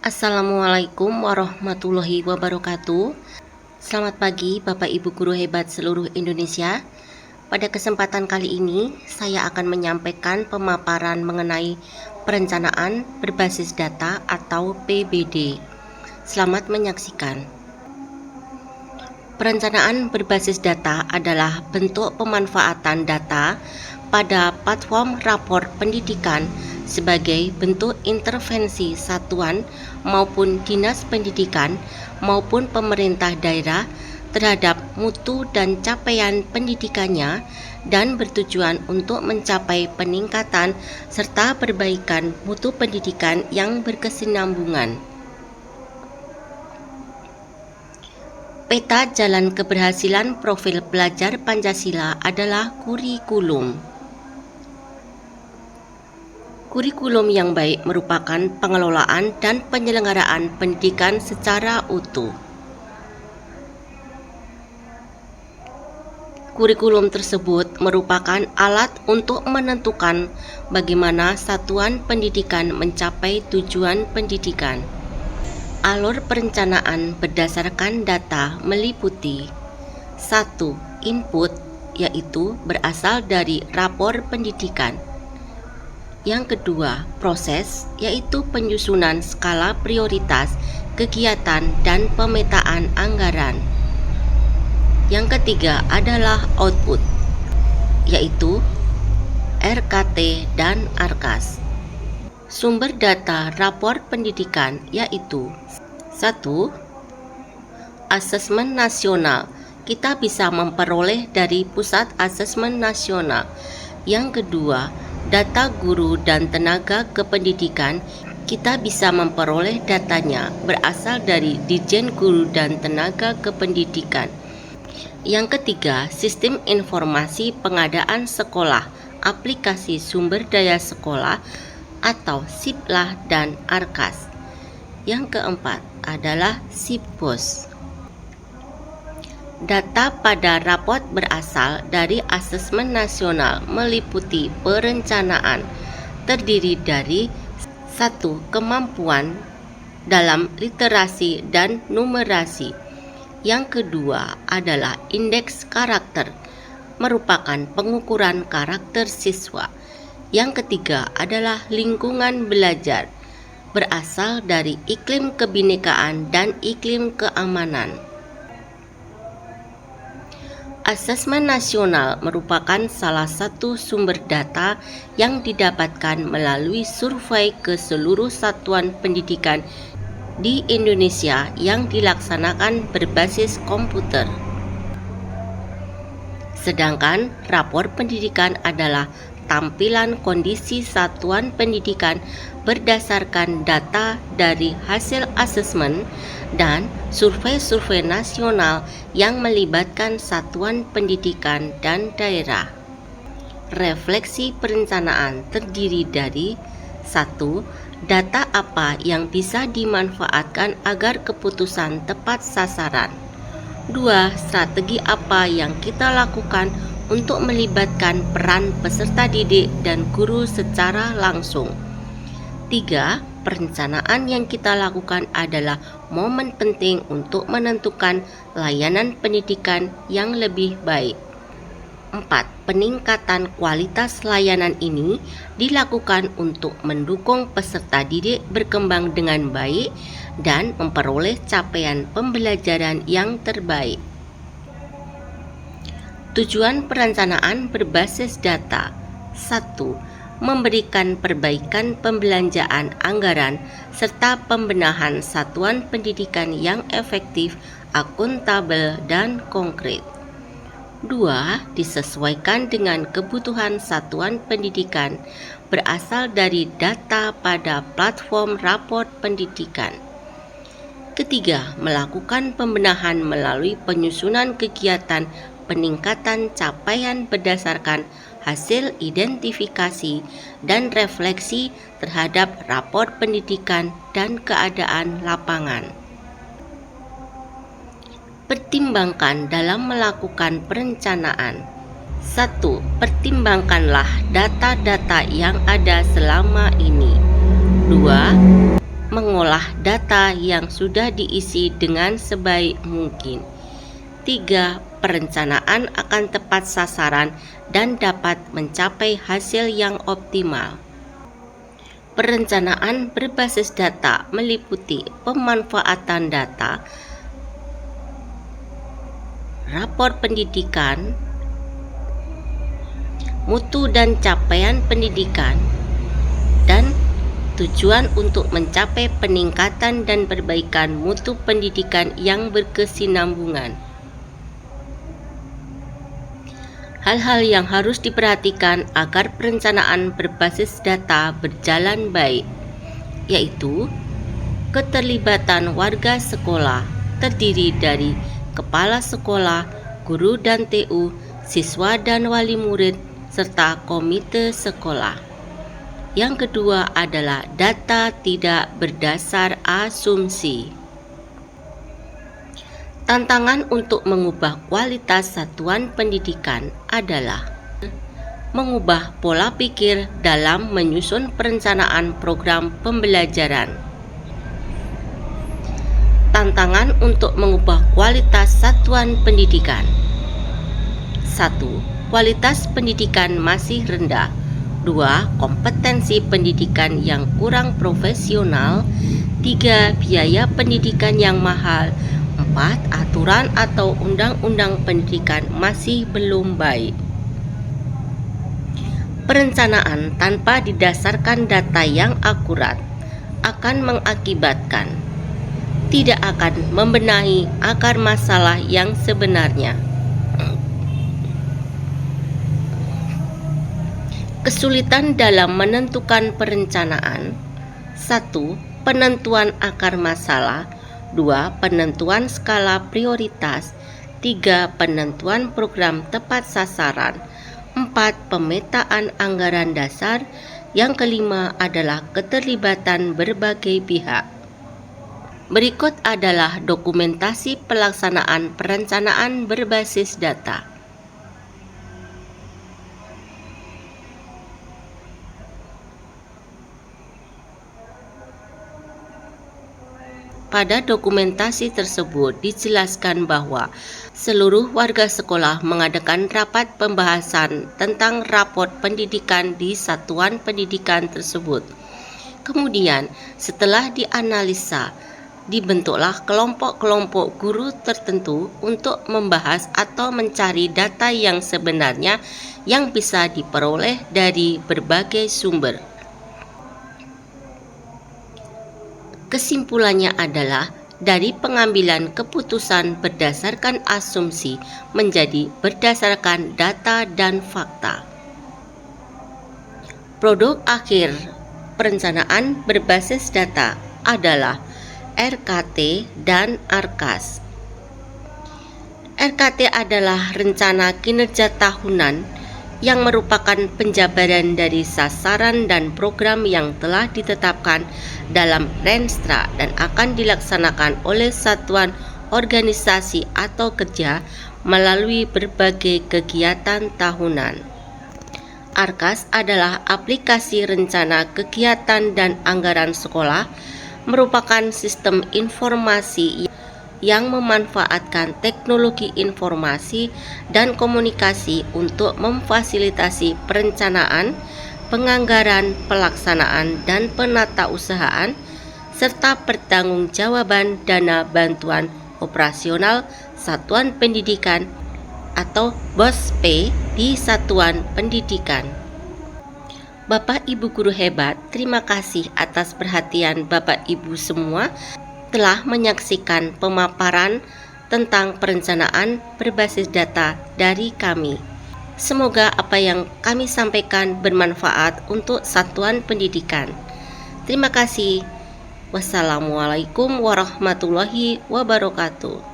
Assalamualaikum warahmatullahi wabarakatuh. Selamat pagi Bapak Ibu guru hebat seluruh Indonesia. Pada kesempatan kali ini saya akan menyampaikan pemaparan mengenai perencanaan berbasis data atau PBD. Selamat menyaksikan. Perencanaan berbasis data adalah bentuk pemanfaatan data pada platform rapor pendidikan sebagai bentuk intervensi satuan maupun dinas pendidikan maupun pemerintah daerah terhadap mutu dan capaian pendidikannya dan bertujuan untuk mencapai peningkatan serta perbaikan mutu pendidikan yang berkesinambungan. Peta jalan keberhasilan profil pelajar Pancasila adalah kurikulum. Kurikulum yang baik merupakan pengelolaan dan penyelenggaraan pendidikan secara utuh. Kurikulum tersebut merupakan alat untuk menentukan bagaimana satuan pendidikan mencapai tujuan pendidikan. Alur perencanaan berdasarkan data meliputi 1. Input, yaitu berasal dari rapor pendidikan. Yang kedua, proses, yaitu penyusunan skala prioritas, kegiatan, dan pemetaan anggaran. Yang ketiga adalah output, yaitu RKT dan ARKAS. Sumber data rapor pendidikan yaitu 1. Asesmen nasional. Kita bisa memperoleh dari Pusat Asesmen Nasional. Yang kedua, data guru dan tenaga kependidikan. Kita bisa memperoleh datanya berasal dari Ditjen Guru dan Tenaga Kependidikan. Yang ketiga, sistem informasi pengadaan sekolah, aplikasi sumber daya sekolah atau SIPLAH dan ARKAS. Yang keempat adalah SIPBOS. Data pada rapot berasal dari asesmen nasional meliputi perencanaan, terdiri dari 1. Kemampuan dalam literasi dan numerasi. Yang kedua adalah indeks karakter, merupakan pengukuran karakter siswa. Yang ketiga adalah lingkungan belajar, berasal dari iklim kebinekaan dan iklim keamanan. Asesmen nasional merupakan salah satu sumber data yang didapatkan melalui survei ke seluruh satuan pendidikan di Indonesia yang dilaksanakan berbasis komputer. Sedangkan rapor pendidikan adalah tampilan kondisi satuan pendidikan berdasarkan data dari hasil asesmen dan survei-survei nasional yang melibatkan satuan pendidikan dan daerah. Refleksi perencanaan terdiri dari 1. Data apa yang bisa dimanfaatkan agar keputusan tepat sasaran. 2. Strategi apa yang kita lakukan untuk melibatkan peran peserta didik dan guru secara langsung. 3. Perencanaan yang kita lakukan adalah momen penting untuk menentukan layanan pendidikan yang lebih baik. 4. Peningkatan kualitas layanan ini dilakukan untuk mendukung peserta didik berkembang dengan baik dan memperoleh capaian pembelajaran yang terbaik. Tujuan perencanaan berbasis data. 1. Memberikan perbaikan pembelanjaan anggaran serta pembenahan satuan pendidikan yang efektif, akuntabel, dan konkret. 2. Disesuaikan dengan kebutuhan satuan pendidikan berasal dari data pada platform rapor pendidikan. Ketiga, melakukan pembenahan melalui penyusunan kegiatan peningkatan capaian berdasarkan hasil identifikasi dan refleksi terhadap rapor pendidikan dan keadaan lapangan. Pertimbangkan dalam melakukan perencanaan. 1. Pertimbangkanlah data-data yang ada selama ini. 2. Mengolah mengolah data yang sudah diisi dengan sebaik mungkin. 3. Perencanaan akan tepat sasaran dan dapat mencapai hasil yang optimal. Perencanaan berbasis data meliputi pemanfaatan data, rapor pendidikan, mutu dan capaian pendidikan, dan tujuan untuk mencapai peningkatan dan perbaikan mutu pendidikan yang berkesinambungan. Hal-hal yang harus diperhatikan agar perencanaan berbasis data berjalan baik, yaitu keterlibatan warga sekolah terdiri dari kepala sekolah, guru dan TU, siswa dan wali murid, serta komite sekolah. Yang kedua adalah data tidak berdasar asumsi. Tantangan untuk mengubah kualitas satuan pendidikan adalah mengubah pola pikir dalam menyusun perencanaan program pembelajaran. Tantangan untuk mengubah kualitas satuan pendidikan. 1. Kualitas pendidikan masih rendah. 2. Kompetensi pendidikan yang kurang profesional. 3. Biaya pendidikan yang mahal. 4. Aturan atau undang-undang pendidikan masih belum baik. Perencanaan tanpa didasarkan data yang akurat akan mengakibatkan tidak akan membenahi akar masalah yang sebenarnya. Kesulitan dalam menentukan perencanaan. 1. Penentuan akar masalah. 2. Penentuan skala prioritas. 3. Penentuan program tepat sasaran. 4. Pemetaan anggaran dasar. Yang kelima adalah keterlibatan berbagai pihak. Berikut adalah dokumentasi pelaksanaan perencanaan berbasis data. Pada dokumentasi tersebut dijelaskan bahwa seluruh warga sekolah mengadakan rapat pembahasan tentang rapor pendidikan di satuan pendidikan tersebut. Kemudian, setelah dianalisa, dibentuklah kelompok-kelompok guru tertentu untuk membahas atau mencari data yang sebenarnya yang bisa diperoleh dari berbagai sumber. Kesimpulannya adalah dari pengambilan keputusan berdasarkan asumsi menjadi berdasarkan data dan fakta. Produk akhir perencanaan berbasis data adalah RKT dan ARKAS. RKT adalah rencana kinerja tahunan yang merupakan penjabaran dari sasaran dan program yang telah ditetapkan dalam Renstra dan akan dilaksanakan oleh satuan organisasi atau kerja melalui berbagai kegiatan tahunan. ARKAS adalah aplikasi rencana kegiatan dan anggaran sekolah, merupakan sistem informasi yang memanfaatkan teknologi informasi dan komunikasi untuk memfasilitasi perencanaan, penganggaran, pelaksanaan, dan penatausahaan, serta pertanggungjawaban dana bantuan operasional satuan pendidikan atau BOSP di satuan pendidikan. Bapak Ibu guru hebat, terima kasih atas perhatian Bapak Ibu semua telah menyaksikan pemaparan tentang perencanaan berbasis data dari kami. Semoga apa yang kami sampaikan bermanfaat untuk satuan pendidikan. Terima kasih. Wassalamualaikum warahmatullahi wabarakatuh.